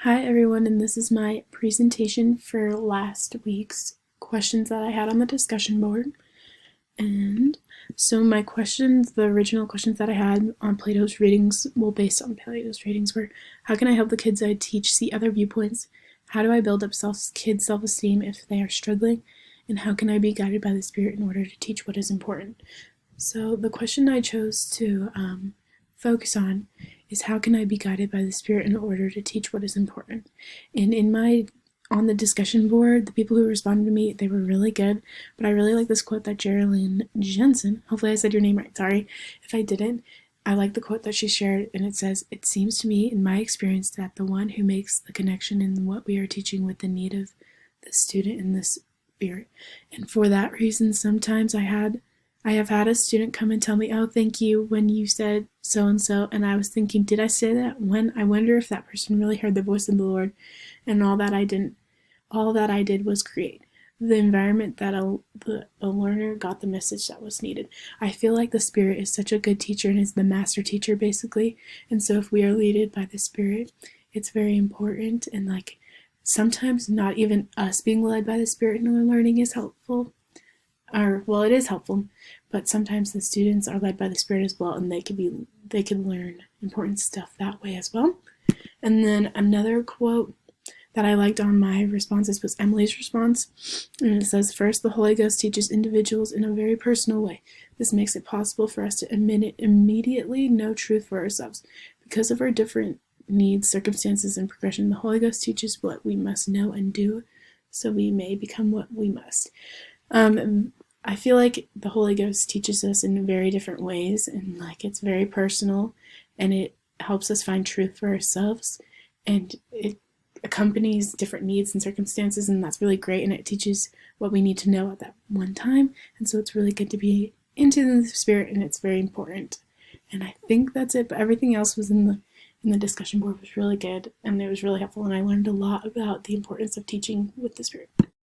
Hi everyone, and this is my presentation for last week's questions that I had on the discussion board. And so my questions, the original questions that I had on Plato's readings, based on Plato's readings, were: how can I help the kids I teach see other viewpoints? How do I build up kids' self-esteem if they are struggling? And how can I be guided by the Spirit in order to teach what is important? So the question I chose to focus on is: how can I be guided by the Spirit in order to teach what is important? And on the discussion board, the people who responded to me, they were really good, but I really like this quote that Geraldine Jensen, hopefully I said your name right, sorry if I didn't, I like the quote that she shared, and it says, "It seems to me, in my experience, that the one who makes the connection in what we are teaching with the need of the student and the Spirit." And for that reason, sometimes I have had a student come and tell me, "Oh, thank you when you said so and so," and I was thinking, did I say that? When I wonder if that person really heard the voice of the Lord, and all that I did was create the environment that a learner got the message that was needed. I feel like the Spirit is such a good teacher and is the master teacher basically, and so if we are led by the Spirit, it's very important. And like sometimes not even us being led by the Spirit in our learning is helpful. It is helpful, but sometimes the students are led by the Spirit as well, and they can learn important stuff that way as well. And then another quote that I liked on my responses was Emily's response, and it says, "First, the Holy Ghost teaches individuals in a very personal way. This makes it possible for us to immediately know truth for ourselves. Because of our different needs, circumstances, and progression, the Holy Ghost teaches what we must know and do, so we may become what we must." I feel like the Holy Ghost teaches us in very different ways, and like it's very personal, and it helps us find truth for ourselves, and it accompanies different needs and circumstances, and that's really great, and it teaches what we need to know at that one time. And so it's really good to be into the Spirit, and it's very important. And I think that's it, but everything else was in the discussion board was really good, and it was really helpful, and I learned a lot about the importance of teaching with the Spirit.